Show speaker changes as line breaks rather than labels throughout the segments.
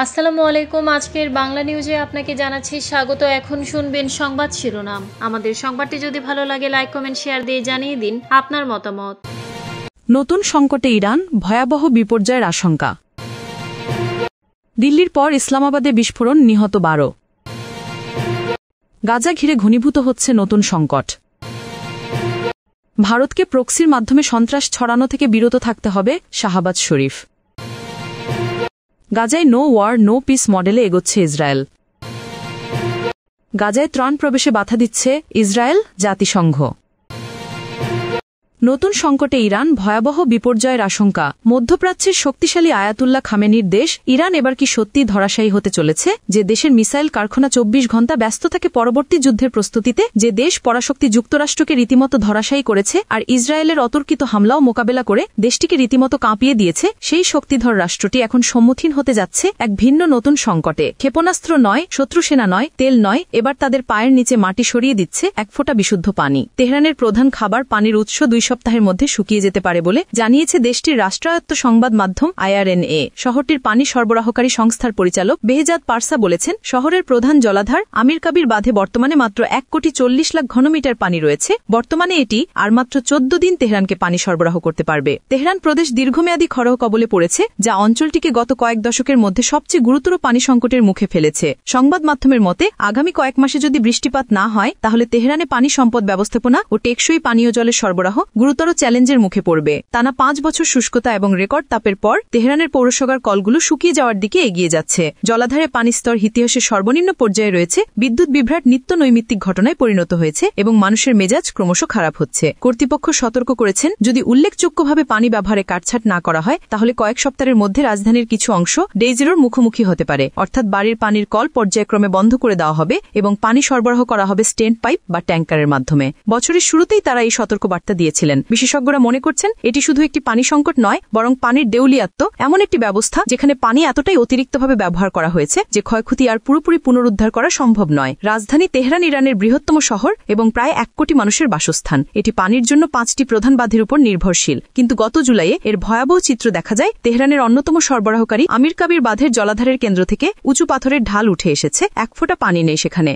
আসসালামু আলাইকুম। আজকের বাংলা নিউজে আপনাকে জানাচ্ছি স্বাগত। এখন শুনবেন সংবাদ শিরোনাম। আমাদের সংবাদটি যদি ভালো লাগে লাইক কমেন্ট শেয়ার দিয়ে জানিয়ে দিন আপনার মতামত।
নতুন সংকটে ইরান, ভয়াবহ বিপর্যয়ের আশঙ্কা। দিল্লির পর ইসলামাবাদে বিস্ফোরণ, নিহত 12। গাজা ঘিরে ঘনীভূত হচ্ছে নতুন সংকট। ভারতকে প্রক্সির মাধ্যমে সন্ত্রাস ছড়ানো থেকে বিরত থাকতে হবে, শাহবাজ শরীফ। গাজায় নো ওয়ার নো পিস মডেলে এগোচ্ছে ইসরায়েল। গাজায় ত্রাণ প্রবেশে বাধা দিচ্ছে ইসরায়েল, জাতিসংঘ। নতুন সংকটে ইরান, ভয়াবহ বিপর্যয়ের আশঙ্কা। মধ্যপ্রাচ্যের শক্তিশালী আয়াতুল্লাহ খামেনির দেশ ইরান এবার কি সত্যি ধরাশায়ী হতে চলেছে? যে দেশের মিসাইল কারখানা 24 ঘণ্টা ব্যস্ত থাকে পরবর্তী যুদ্ধের প্রস্তুতিতে, যে দেশ পরাশক্তি যুক্তরাষ্ট্রকে রীতিমতো ধরাশায়ী করেছে আর ইসরায়েলের অতর্কিত হামলাও মোকাবেলা করে দেশটিকে রীতিমতো কাঁপিয়ে দিয়েছে, সেই শক্তিধর রাষ্ট্রটি এখন সম্মুখীন হতে যাচ্ছে এক ভিন্ন নতুন সংকটে। ক্ষেপণাস্ত্র নয়, শত্রু সেনা নয়, তেল নয়, এবার তাদের পায়ের নিচে মাটি সরিয়ে দিচ্ছে এক ফোঁটা বিশুদ্ধ পানি। তেহরানের প্রধান খাবার পানির উৎস 2 সপ্তাহের মধ্যে শুকিয়ে যেতে পারে বলে জানিয়েছে দেশটির রাষ্ট্রায়ত্ত সংবাদ মাধ্যম IRNA। শহরটির পানি সরবরাহকারী সংস্থার পরিচালক বেহজাদ পারসা বলেছেন, শহরের প্রধান জলাধার আমির কাবির বাঁধে বর্তমানে মাত্র 1,40,00,000 ঘনমিটার পানি রয়েছে। বর্তমানে এটি আর মাত্র 14 দিন তেহরানকে পানি সরবরাহ করতে পারবে। তেহরান প্রদেশ দীর্ঘমেয়াদী খরহ কবলে পড়েছে, যা অঞ্চলটিকে গত কয়েক দশকের মধ্যে সবচেয়ে গুরুতর পানি সংকটের মুখে ফেলেছে। সংবাদ মাধ্যমের মতে, আগামী কয়েক মাসে যদি বৃষ্টিপাত না হয় তাহলে তেহরানে পানি সম্পদ ব্যবস্থাপনা ও টেকসই পানীয় জলের সরবরাহ গুরুতর চ্যালেঞ্জের মুখে পড়বে। টানা 5 বছর শুষ্কতা এবং রেকর্ড তাপের পর তেহরানের পৌরসভার কলগুলো শুকিয়ে যাওয়ার দিকে এগিয়ে যাচ্ছে। জলাধারে পানি স্তর ইতিহাসের সর্বনিম্ন পর্যায়ে রয়েছে। বিদ্যুৎ বিভ্রাট নিত্য নৈমিত্তিক ঘটনায় পরিণত হয়েছে এবং মানুষের মেজাজ ক্রমশ খারাপ হচ্ছে। কর্তৃপক্ষ সতর্ক করেছেন, যদি উল্লেখযোগ্যভাবে পানি ব্যবহারে কাটছাট না করা হয় তাহলে কয়েক সপ্তাহের মধ্যে রাজধানীর কিছু অংশ ডে জিরোর মুখোমুখি হতে পারে, অর্থাৎ বাড়ির পানির কল পর্যায়ক্রমে বন্ধ করে দেওয়া হবে এবং পানি সরবরাহ করা হবে স্টেন্ড পাইপ বা ট্যাঙ্কারের মাধ্যমে। বছরের শুরুতেই তারা এই সতর্কবার্তা দিয়েছিলেন। বিশেষজ্ঞরা মনে করছেন, এটি শুধু একটি পানি সংকট নয়, বরং পানির দেউলিয়াত্ব, এমন একটি ব্যবস্থা যেখানে পানি এতটাই অতিরিক্তভাবে ব্যবহার করা হয়েছে যে ক্ষয়ক্ষতি আর পুরোপুরি পুনরুদ্ধার করা সম্ভব নয়। রাজধানী তেহরান ইরানের বৃহত্তম শহর এবং প্রায় 1 কোটি মানুষের বাসস্থান। এটি পানির জন্য 5টি প্রধান বাঁধের উপর নির্ভরশীল। কিন্তু গত জুলাইয়ে এর ভয়াবহ চিত্র দেখা যায়। তেহরানের অন্যতম সরবরাহকারী আমির কাবির বাঁধের জলাধারের কেন্দ্র থেকে উঁচু পাথরের ঢাল উঠে এসেছে, 1 ফোঁটা পানি নেই সেখানে।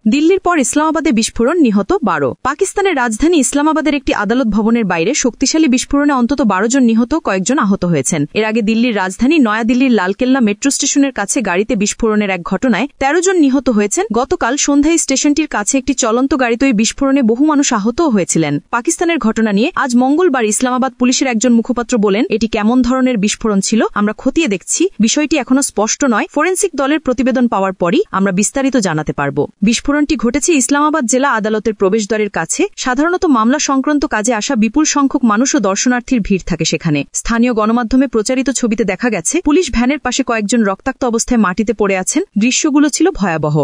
দিল্লির পর ইসলামাবাদে বিস্ফোরণ, নিহত 12। পাকিস্তানের রাজধানী ইসলামাবাদের একটি আদালত ভবনের বাইরে শক্তিশালী বিস্ফোরণে অন্তত 12 জন নিহত, কয়েকজন আহত হয়েছেন। এর আগে দিল্লির রাজধানী নয়াদিল্লির লালকেল্লা মেট্রো স্টেশনের কাছে গাড়িতে বিস্ফোরণের এক ঘটনায় 13 জন নিহত হয়েছেন। গতকাল সন্ধ্যায় স্টেশনটির কাছে একটি চলন্ত গাড়িতে ওই বিস্ফোরণে বহু মানুষ আহতও হয়েছিলেন। পাকিস্তানের ঘটনা নিয়ে আজ মঙ্গলবার ইসলামাবাদ পুলিশের একজন মুখপাত্র বলেন, এটি কেমন ধরনের বিস্ফোরণ ছিল আমরা খতিয়ে দেখছি, বিষয়টি এখনো স্পষ্ট নয়। ফরেনসিক দলের প্রতিবেদন পাওয়ার পরই আমরা বিস্তারিত জানাতে পারব। বিস্ফোরণটি ঘটেছে ইসলামাবাদ জেলা আদালতের প্রবেশদ্বারের কাছে। সাধারণত মামলা সংক্রান্ত কাজে আসা বিপুল সংখ্যক মানুষ ও দর্শনার্থীর ভিড় থাকে সেখানে। স্থানীয় গণমাধ্যমে প্রচারিত ছবিতে দেখা গেছে পুলিশ ভ্যানের পাশে কয়েকজন রক্তাক্ত অবস্থায় মাটিতে পড়ে আছেন। দৃশ্যগুলো ছিল ভয়াবহ।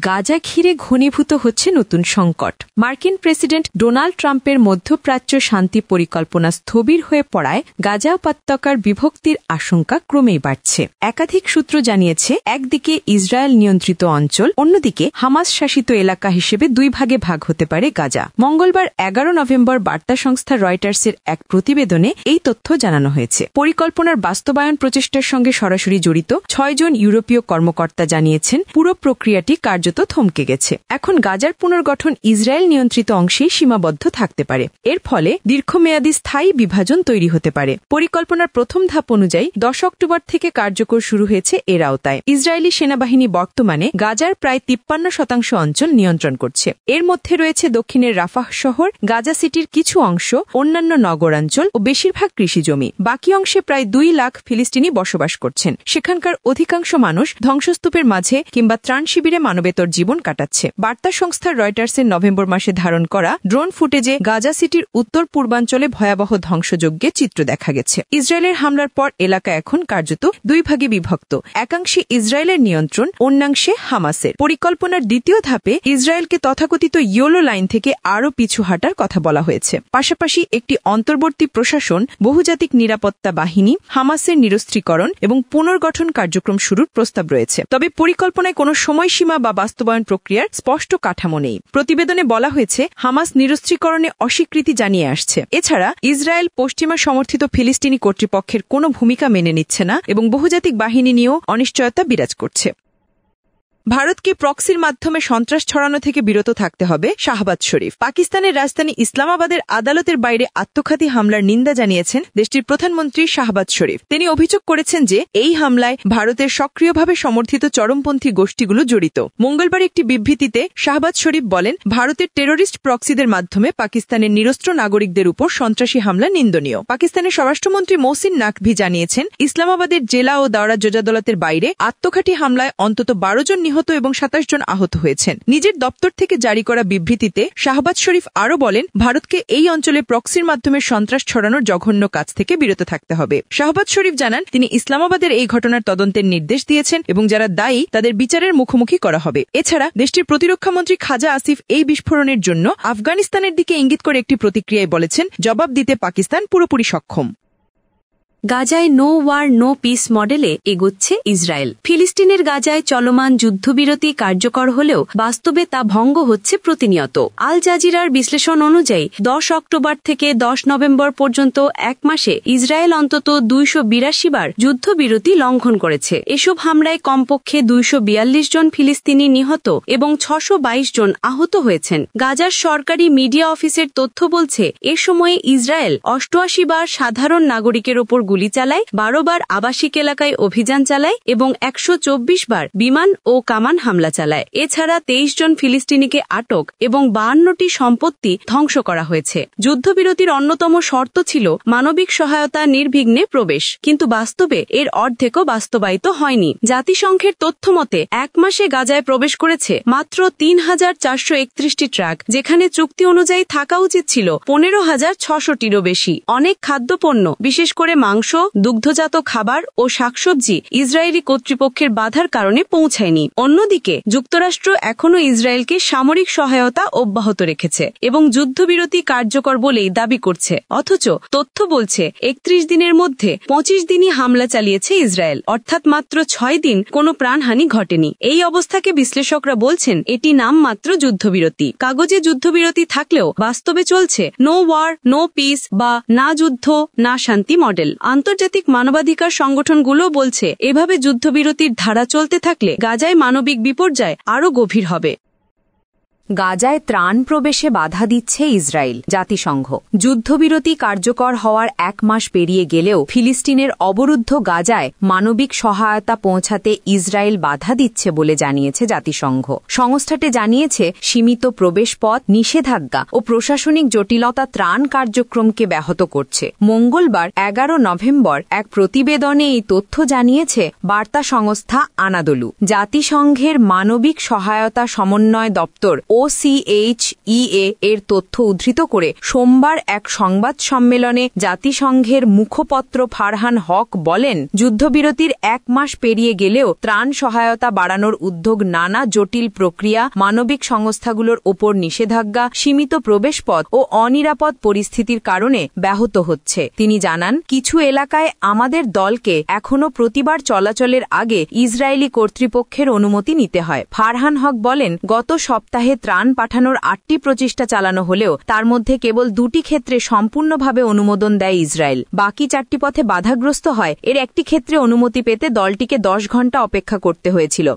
গাজা ঘিরে ঘনীভূত হচ্ছে নতুন সংকট। মার্কিন প্রেসিডেন্ট ডোনাল্ড ট্রাম্পের মধ্যপ্রাচ্য শান্তি পরিকল্পনা স্থবির হয়ে পড়ায় গাজা উপত্যকার বিভক্তির আশঙ্কা ক্রমেই বাড়ছে। একাধিক সূত্র জানিয়েছে, একদিকে ইসরায়েল নিয়ন্ত্রিত অঞ্চল, অন্যদিকে হামাস শাসিত এলাকা হিসেবে 2 ভাগে ভাগ হতে পারে গাজা। মঙ্গলবার 11 নভেম্বর বার্তা সংস্থা রয়টার্সের এক প্রতিবেদনে এই তথ্য জানানো হয়েছে। পরিকল্পনার বাস্তবায়ন প্রচেষ্টার সঙ্গে সরাসরি জড়িত 6 জন ইউরোপীয় কর্মকর্তা জানিয়েছেন, পুরো প্রক্রিয়াটি কার্যত থমকে গেছে। এখন গাজার পুনর্গঠন ইসরায়েল নিয়ন্ত্রিত অংশেই সীমাবদ্ধ থাকতে পারে। এর ফলে দীর্ঘমেয়াদী স্থায়ী বিভাজন তৈরি হতে পারে। পরিকল্পনার প্রথম ধাপ অনুযায়ী 10 অক্টোবর থেকে কার্যকর শুরু হয়েছে এর আওতায়। ইসরায়েলি সেনাবাহিনী বর্তমানে গাজার প্রায় 53% অঞ্চল নিয়ন্ত্রণ করছে। এর মধ্যে রয়েছে দক্ষিণের রাফাহ শহর, গাজা সিটির কিছু অংশ, অন্যান্য নগরাঞ্চল ও বেশিরভাগ কৃষিজমি। বাকি অংশে প্রায় 2 লাখ ফিলিস্তিনি বসবাস করছেন। সেখানকার অধিকাংশ মানুষ ধ্বংসস্তূপের মাঝে কিংবা ত্রাণ শিবিরে মানবেতর জীবন কাটাচ্ছে। বার্তা সংস্থা রয়টার্সের নভেম্বর মাসে ধারণ করা ড্রোন ফুটেজে গাজা সিটির উত্তর পূর্বাঞ্চলে ভয়াবহ ধ্বংসযজ্ঞের চিত্র দেখা গেছে। ইসরায়েলের হামলার পর এলাকা এখন কার্যত 2 ভাগে বিভক্ত। একাংশে ইসরায়েলের নিয়ন্ত্রণ, অন্যাংশে হামাসের। পরিকল্পনার দ্বিতীয় ধাপে ইসরায়েলকে তথাকথিত ইয়োলো লাইন থেকে আরও পিছু হাঁটার কথা বলা হয়েছে। পাশাপাশি একটি অন্তর্বর্তী প্রশাসন, বহুজাতিক নিরাপত্তা বাহিনী, হামাসের নিরস্ত্রীকরণ এবং পুনর্গঠন কার্যক্রম শুরুর প্রস্তাব রয়েছে। তবে পরিকল্পনায় কোনো সময়সীমা বা বাস্তবায়ন প্রক্রিয়ার স্পষ্ট কাঠামো নেই। প্রতিবেদনে বলা হয়েছে, হামাস নিরস্ত্রীকরণে অস্বীকৃতি জানিয়ে আসছে। এছাড়া ইসরায়েল পশ্চিমা সমর্থিত ফিলিস্তিনি কর্তৃপক্ষের কোনো ভূমিকা মেনে নিচ্ছে না এবং বহুজাতিক বাহিনী নিয়েও অনিশ্চয়তা বিরাজ করছে। ভারতকে প্রক্সির মাধ্যমে সন্ত্রাস ছড়ানো থেকে বিরত থাকতে হবে, শাহবাজ শরীফ। পাকিস্তানের রাজধানী ইসলামাবাদের আদালতের বাইরে আত্মঘাতী হামলার নিন্দা জানিয়েছেন দেশটির প্রধানমন্ত্রী শাহবাজ শরীফ। তিনি অভিযোগ করেছেন যে এই হামলায় ভারতের সক্রিয়ভাবে সমর্থিত চরমপন্থী গোষ্ঠীগুলো জড়িত। মঙ্গলবার একটি বিবৃতিতে শাহবাজ শরীফ বলেন, ভারতের টেরোরিস্ট প্রক্সিদের মাধ্যমে পাকিস্তানের নিরস্ত্র নাগরিকদের উপর সন্ত্রাসী হামলা নিন্দনীয়। পাকিস্তানের স্বরাষ্ট্রমন্ত্রী মহসিন নাকভি জানিয়েছেন, ইসলামাবাদের জেলা ও দাওরা জজ আদালতের বাইরে আত্মঘাতী হামলায় অন্তত 12 জন নিহত এবং 27 জন আহত হয়েছেন। নিজের দপ্তর থেকে জারি করা বিবৃতিতে শাহবাজ শরীফ আরও বলেন, ভারতকে এই অঞ্চলে প্রক্সির মাধ্যমে সন্ত্রাস ছড়ানোর জঘন্য কাজ থেকে বিরত থাকতে হবে। শাহবাজ শরীফ জানান, তিনি ইসলামাবাদের এই ঘটনার তদন্তের নির্দেশ দিয়েছেন এবং যারা দায়ী তাদের বিচারের মুখোমুখি করা হবে। এছাড়া দেশটির প্রতিরক্ষামন্ত্রী খাজা আসিফ এই বিস্ফোরণের জন্য আফগানিস্তানের দিকে ইঙ্গিত করে একটি প্রতিক্রিয়ায় বলেছেন, জবাব দিতে পাকিস্তান পুরোপুরি সক্ষম।
গাজায় নো ওয়ার নো পিস মডেলে এগোচ্ছে ইসরায়েল। ফিলিস্তিনের গাজায় চলমান যুদ্ধবিরতি কার্যকর হলেও বাস্তবে তা ভঙ্গ হচ্ছে প্রতিনিয়ত। আল জাজিরার বিশ্লেষণ অনুযায়ী 10 অক্টোবর থেকে 10 নভেম্বর পর্যন্ত এক মাসে ইসরায়েল অন্তত 282 বার যুদ্ধবিরতি লঙ্ঘন করেছে। এসব হামলায় কমপক্ষে 242 জন ফিলিস্তিনি নিহত এবং 622 জন আহত হয়েছেন। গাজার সরকারি মিডিয়া অফিসের তথ্য বলছে, এ সময়ে ইসরায়েল 88 বার সাধারণ নাগরিকের ওপর গুলি চালায়, 12 বার আবাসিক এলাকায় অভিযান চালায় এবং 124 বার বিমান ও কামান হামলা চালায়। এছাড়া 23 জন ফিলিস্তিনিকে আটক এবং 52টি সম্পত্তি ধ্বংস করা হয়েছে। যুদ্ধবিরতির অন্যতম শর্ত ছিল মানবিক সহায়তা নির্বিঘ্নে প্রবেশ, কিন্তু বাস্তবে এর অর্ধেকও বাস্তবায়িত হয়নি। জাতিসংঘের তথ্য মতে এক মাসে গাজায় প্রবেশ করেছে মাত্র 3431টি ট্রাক, যেখানে চুক্তি অনুযায়ী থাকা উচিত ছিল 15,600টিরও বেশি। অনেক খাদ্যপণ্য, বিশেষ করে মাংস, দুগ্ধজাত খাবার ও শাকসবজি ইসরায়েলি কর্তৃপক্ষের বাধার কারণে পৌঁছায়নি। অন্যদিকে যুক্তরাষ্ট্র এখনও ইসরায়েলকে সামরিক সহায়তা অব্যাহত রেখেছে এবং যুদ্ধবিরতি কার্যকর বলেই দাবি করছে। অথচ তথ্য বলছে 31 দিনের মধ্যে 25 দিনই হামলা চালিয়েছে ইসরায়েল, অর্থাৎ মাত্র 6 দিন কোনো প্রাণহানি ঘটেনি। এই অবস্থাকে বিশ্লেষকরা বলছেন, এটি নামমাত্র যুদ্ধবিরতি। কাগজে যুদ্ধবিরতি থাকলেও বাস্তবে চলছে নো ওয়ার নো পিস বা না যুদ্ধ না শান্তি মডেল। আন্তর্জাতিক মানবাধিকার সংগঠনগুলো বলছে, এভাবে যুদ্ধবিরতির ধারা চলতে থাকলে গাজায় মানবিক বিপর্যয় আরও গভীর হবে।
গাজায় ত্রাণ প্রবেশে বাধা দিচ্ছে ইসরায়েল। জাতিসংঘ। যুদ্ধবিরতি কার্যকর হওয়ার 1 মাস পেরিয়ে গেলেও ফিলিস্তিনের অবরুদ্ধ গাজায় মানবিক সহায়তা পৌঁছাতে ইসরায়েল বাধা দিচ্ছে বলে জানিয়েছে জাতিসংঘ। সংস্থাটি জানিয়েছে, সীমিত প্রবেশপথ, নিষেধাজ্ঞা ও প্রশাসনিক জটিলতা ত্রাণ কার্যক্রমকে ব্যাহত করছে। মঙ্গলবার 11 নভেম্বর এক প্রতিবেদনে এই তথ্য জানিয়েছে বার্তা সংস্থা আনাদোলু। জাতিসংঘের মানবিক সহায়তা সমন্বয় দপ্তর OCHEA এর তথ্য উদ্ধৃত করে সোমবার এক সংবাদ সম্মেলনে জাতিসংঘের মুখপত্র ফারহান হক বলেন, যুদ্ধবিরতির 1 মাস পেরিয়ে গেলেও ত্রাণ সহায়তা বাড়ানোর উদ্যোগ নানা জটিল প্রক্রিয়া, মানবিক সংস্থাগুলোর ওপর নিষেধাজ্ঞা, সীমিত প্রবেশপথ ও অনিরাপদ পরিস্থিতির কারণে ব্যাহত হচ্ছে। তিনি জানান, কিছু এলাকায় আমাদের দলকে এখনও প্রতিবার চলাচলের আগে ইসরায়েলি কর্তৃপক্ষের অনুমতি নিতে হয়। ফারহান হক বলেন, গত সপ্তাহে ত্রাণ পাঠানোর 8টি প্রচেষ্টা চালানো হলেও তার মধ্যে কেবল 2টি ক্ষেত্রে সম্পূর্ণভাবে অনুমোদন দেয় ইসরায়েল। বাকি 4টি পথে বাধাগ্রস্ত হয়। এর একটি ক্ষেত্রে অনুমতি পেতে দলটিকে 10 ঘণ্টা অপেক্ষা করতে হয়েছিল।